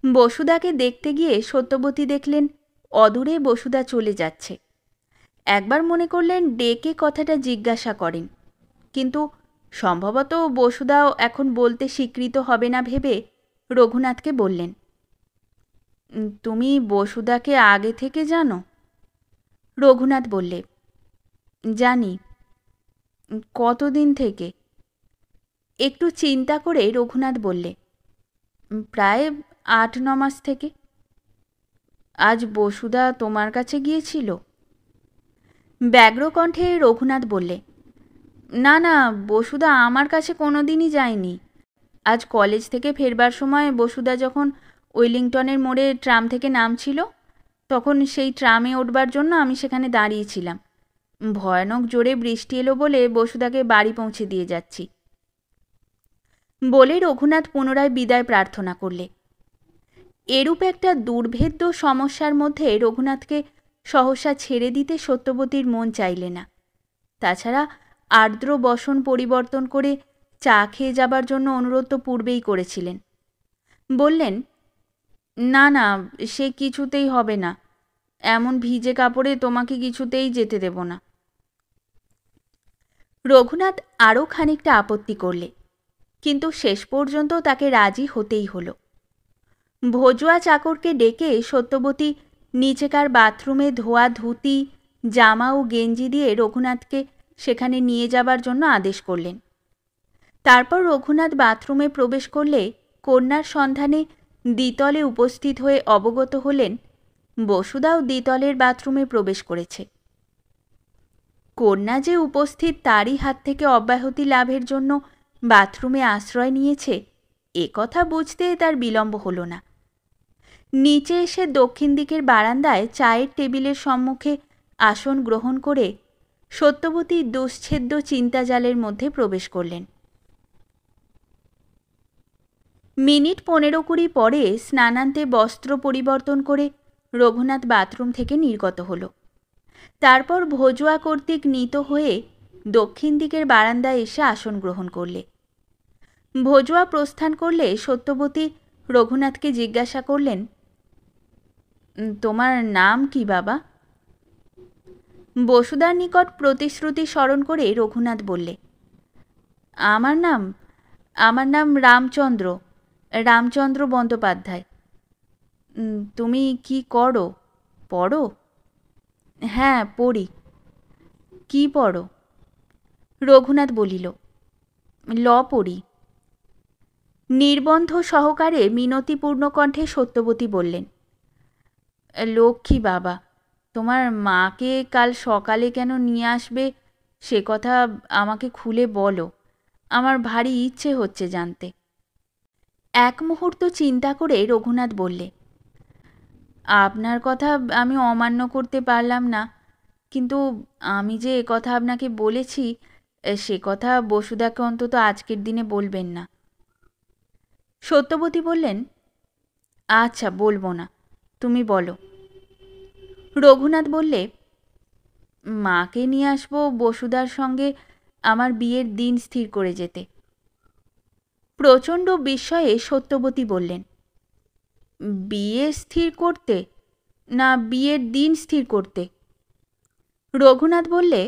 বসুদাকে দেখতে গিয়ে সত্যবতী দেখলেন অদূরে বসুদা চলে যাচ্ছে। একবার মনে করলেন ডেকে কথাটা জিজ্ঞাসা করেন, কিন্তু সম্ভবত বসুদাও এখন বলতে স্বীকৃত হবে না ভেবে রঘুনাথকে বললেন, তুমি বসুদাকে আগে থেকে জানো? রঘুনাথ বললে, জানি। কতদিন থেকে? একটু চিন্তা করে রঘুনাথ বললে, প্রায় 8-9 মাস থেকে। আজ বসুদা তোমার কাছে গিয়েছিল? ব্যগ্রকণ্ঠে রঘুনাথ বললে, না না, বসুদা আমার কাছে কোনো দিনই যায়নি। আজ কলেজ থেকে ফেরবার সময় বসুদা যখন ওয়েলিংটনের মোড়ে ট্রাম থেকে নামছিল, তখন সেই ট্রামে উঠবার জন্য আমি সেখানে দাঁড়িয়েছিলাম। ভয়ানক জোরে বৃষ্টি এলো বলে বসুদাকে বাড়ি পৌঁছে দিয়ে যাচ্ছি। বলে রঘুনাথ পুনরায় বিদায় প্রার্থনা করলে। এরূপ একটা দুর্ভেদ্য সমস্যার মধ্যে রঘুনাথকে সহসা ছেড়ে দিতে সত্যবতীর মন চাইলে না। তাছাড়া আর্দ্র বসন পরিবর্তন করে চা খেয়ে যাবার জন্য অনুরোধ তো পূর্বেই করেছিলেন। বললেন, না না, সে কিছুতেই হবে না, এমন ভিজে কাপড়ে তোমাকে কিছুতেই যেতে দেব না। রঘুনাথ আরও খানিকটা আপত্তি করলে, কিন্তু শেষ পর্যন্ত তাকে রাজি হতেই হলো। ভজুয়া চাকরকে ডেকে সত্যবতী নিচেকার বাথরুমে ধোয়া ধুতি, জামা ও গেঞ্জি দিয়ে রঘুনাথকে সেখানে নিয়ে যাবার জন্য আদেশ করলেন। তারপর রঘুনাথ বাথরুমে প্রবেশ করলে কন্যার সন্ধানে দ্বিতলে উপস্থিত হয়ে অবগত হলেন বসুদাও দ্বিতলের বাথরুমে প্রবেশ করেছে। কন্যা যে উপস্থিত তারই হাত থেকে অব্যাহতি লাভের জন্য বাথরুমে আশ্রয় নিয়েছে, এ কথা বুঝতে তার বিলম্ব হল না। নিচে এসে দক্ষিণ দিকের বারান্দায় চায়ের টেবিলের সম্মুখে আসন গ্রহণ করে সত্যবতী দুশ্ছেদ্য চিন্তাজালের মধ্যে প্রবেশ করলেন। মিনিট 15-20 পরে স্নানান্তে বস্ত্র পরিবর্তন করে রঘুনাথ বাথরুম থেকে নির্গত হল। তারপর ভজুয়া কর্তৃক নীত হয়ে দক্ষিণ দিকের বারান্দায় এসে আসন গ্রহণ করলে। ভজুয়া প্রস্থান করলে সত্যবতী রঘুনাথকে জিজ্ঞাসা করলেন, তোমার নাম কি বাবা? বসুদার নিকট প্রতিশ্রুতি স্মরণ করে রঘুনাথ বললে, আমার নাম রামচন্দ্র, রামচন্দ্র বন্দ্যোপাধ্যায়। তুমি কি করো? পড়ো? হ্যাঁ, পড়ি। কি পড়ো? রঘুনাথ বলিল, ল পড়ি। নির্বন্ধ সহকারে মিনতিপূর্ণ কণ্ঠে সত্যবতী বললেন, লক্ষ্মী বাবা, তোমার মাকে কাল সকালে কেন নিয়ে আসবে সে কথা আমাকে খুলে বলো, আমার ভারী ইচ্ছে হচ্ছে জানতে। এক মুহূর্ত চিন্তা করে রঘুনাথ বললে, আপনার কথা আমি অমান্য করতে পারলাম না, কিন্তু আমি যে এ কথা আপনাকে বলেছি সে কথা বসুদাকে অন্তত আজকের দিনে বলবেন না। সত্যবতী বললেন, আচ্ছা বলবো না, তুমি বলো। রঘুনাথ বললে, মাকে নিয়ে আসবো বসুদার সঙ্গে আমার বিয়ের দিন স্থির করে যেতে। প্রচণ্ড বিস্ময়ে সত্যবতী বললেন, বিয়ে স্থির করতে না বিয়ের দিন স্থির করতে? রঘুনাথ বললে,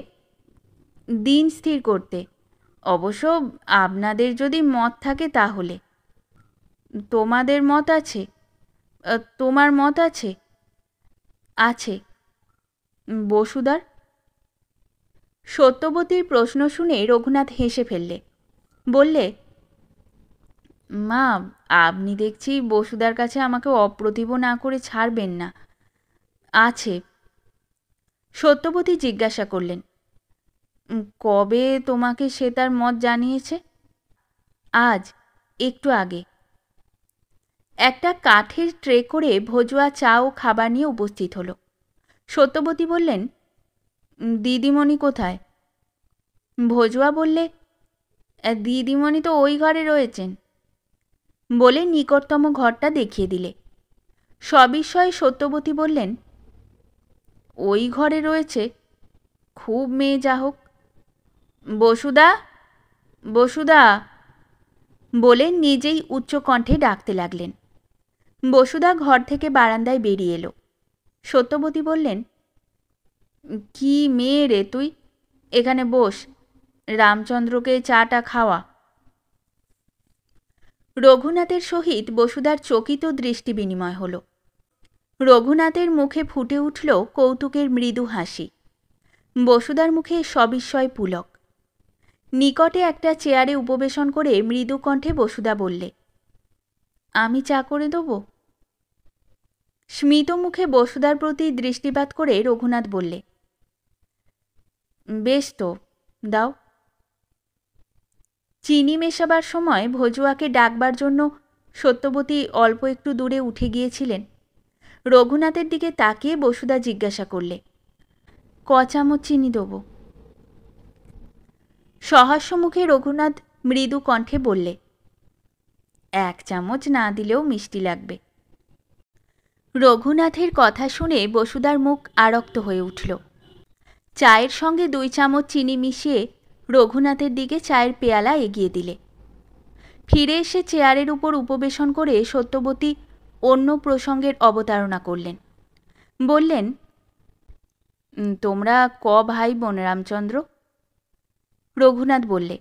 দিন স্থির করতে। অবশ্য আপনাদের যদি মত থাকে তাহলে। তোমাদের মত আছে? তোমার মত আছে? আছে। বসুদার? সত্যবতীর প্রশ্ন শুনে রঘুনাথ হেসে ফেললে, বললে, মা, আপনি দেখছি বসুদার কাছে আমাকে অপ্রতিভ না করে ছাড়বেন না। আছে। সত্যবতী জিজ্ঞাসা করলেন, কবে তোমাকে সে তার মত জানিয়েছে? আজ, একটু আগে। একটা কাঠের ট্রে করে ভজুয়া চা ও খাবার নিয়ে উপস্থিত হলো। সত্যবতী বললেন, দিদিমণি কোথায়? ভজুয়া বললে, দিদিমণি তো ওই ঘরে রয়েছেন, বলে নিকটতম ঘরটা দেখিয়ে দিলে। সবিস্ময়ে সত্যবতী বললেন, ওই ঘরে রয়েছে? খুব মেয়ে যা হোক। বসুদা, বসুদা বলে নিজেই উচ্চকণ্ঠে ডাকতে লাগলেন। বসুদা ঘর থেকে বারান্দায় বেরিয়ে এলো। সত্যবতী বললেন, কি মেয়ে রে তুই, এখানে বস, রামচন্দ্রকে চাটা খাওয়া। রঘুনাথের সহিত বসুদার চকিত দৃষ্টি বিনিময় হল। রঘুনাথের মুখে ফুটে উঠল কৌতুকের মৃদু হাসি। বসুদার মুখে সবিস্ময় পুলক। নিকটে একটা চেয়ারে উপবেশন করে মৃদু কণ্ঠে বসুদা বললে, আমি চা করে দেব? স্মিত মুখে বসুদার প্রতি দৃষ্টিপাত করে রঘুনাথ বললে, বেশ তো, দাও। চিনি মেশাবার সময় ভজুয়াকে ডাকবার জন্য সত্যবতী অল্প একটু দূরে উঠে গিয়েছিলেন। রঘুনাথের দিকে তাকিয়ে বসুদা জিজ্ঞাসা করলে, ক চামচ চিনি দেব? সহাস্য মুখে রঘুনাথ মৃদু কণ্ঠে বললে, 1 চামচ না দিলেও মিষ্টি লাগবে। রঘুনাথের কথা শুনে বসুদার মুখ আরক্ত হয়ে উঠল। চায়ের সঙ্গে 2 চামচ চিনি মিশিয়ে রঘুনাথের দিকে চায়ের পেয়ালা এগিয়ে দিলে। ফিরে এসে চেয়ারের উপর উপবেশন করে সত্যবতী অন্য প্রসঙ্গের অবতারণা করলেন। বললেন, তোমরা ক ভাই বোন রামচন্দ্র? রঘুনাথ বললে,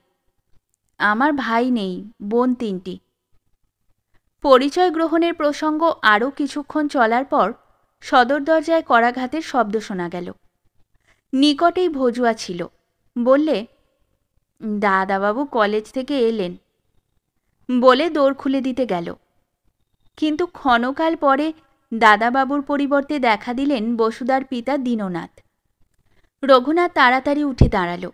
আমার ভাই নেই, বোন 3টি। পরিচয় গ্রহণের প্রসঙ্গ আরও কিছুক্ষণ চলার পর সদর দরজায় করাঘাতের শব্দ শোনা গেল। নিকটেই ভজুয়া ছিল। বললে, দাদাবাবু কলেজ থেকে এলেন, বলে দোর খুলে দিতে গেল। কিন্তু ক্ষণকাল পরে দাদাবাবুর পরিবর্তে দেখা দিলেন বসুদার পিতা দীননাথ। রঘুনাথ তাড়াতাড়ি উঠে দাঁড়াল।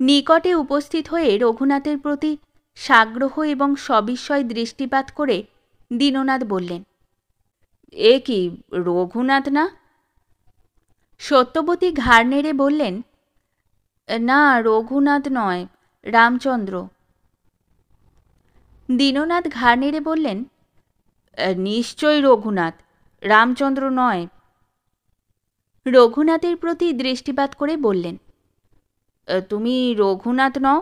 নিকটে উপস্থিত হয়ে রঘুনাথের প্রতি সাগ্রহ এবং সবিস্ময় দৃষ্টিপাত করে দীননাথ বললেন, এ কি রঘুনাথ না? সত্যবতী ঘাড় নেড়ে বললেন, না, রঘুনাথ নয়, রামচন্দ্র। দীননাথ ঘাড় নেড়ে বললেন, নিশ্চয়ই রঘুনাথ, রামচন্দ্র নয়। রঘুনাথের প্রতি দৃষ্টিপাত করে বললেন, তুমি রঘুনাথ নও?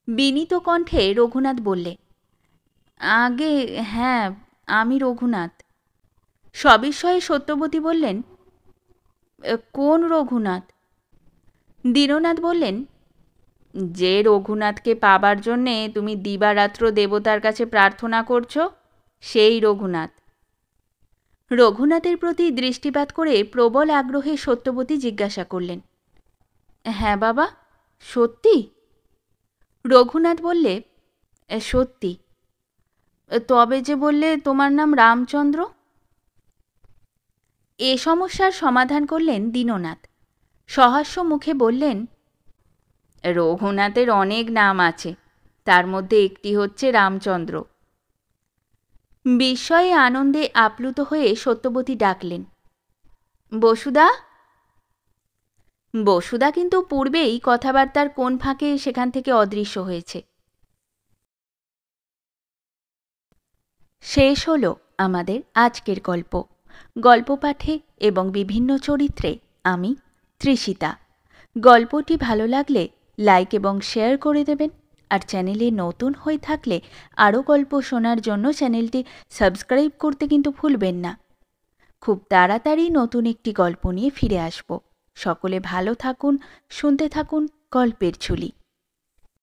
বিনীত কণ্ঠে রঘুনাথ বললে, আগে হ্যাঁ, আমি রঘুনাথ। সবিস্ময়ে সত্যবতী বললেন, কোন রঘুনাথ? দীননাথ বললেন, যে রঘুনাথকে পাবার জন্যে তুমি দিবারাত্র দেবতার কাছে প্রার্থনা করছো, সেই রঘুনাথ। রঘুনাথের প্রতি দৃষ্টিপাত করে প্রবল আগ্রহে সত্যবতী জিজ্ঞাসা করলেন, হ্যাঁ বাবা, সত্যি? রঘুনাথ বললে, সত্যি। তবে যে বললে তোমার নাম রামচন্দ্র? এ সমস্যার সমাধান করলেন দীননাথ। সহাস্য মুখে বললেন, রঘুনাথের অনেক নাম আছে, তার মধ্যে একটি হচ্ছে রামচন্দ্র। বিস্ময়ে আনন্দে আপ্লুত হয়ে সত্যবতী ডাকলেন, বসুদা। বসুদা কিন্তু পূর্বেই কথাবার্তার কোন ফাঁকে সেখান থেকে অদৃশ্য হয়েছে। শেষ হলো আমাদের আজকের গল্প। গল্প পাঠে এবং বিভিন্ন চরিত্রে আমি তৃষিতা। গল্পটি ভালো লাগলে লাইক এবং শেয়ার করে দেবেন। আর চ্যানেলে নতুন হয়ে থাকলে আরও গল্প শোনার জন্য চ্যানেলটি সাবস্ক্রাইব করতে কিন্তু ভুলবেন না। খুব তাড়াতাড়ি নতুন একটি গল্প নিয়ে ফিরে আসব। সকলে ভালো থাকুন, শুনতে থাকুন গল্পের ঝুলি।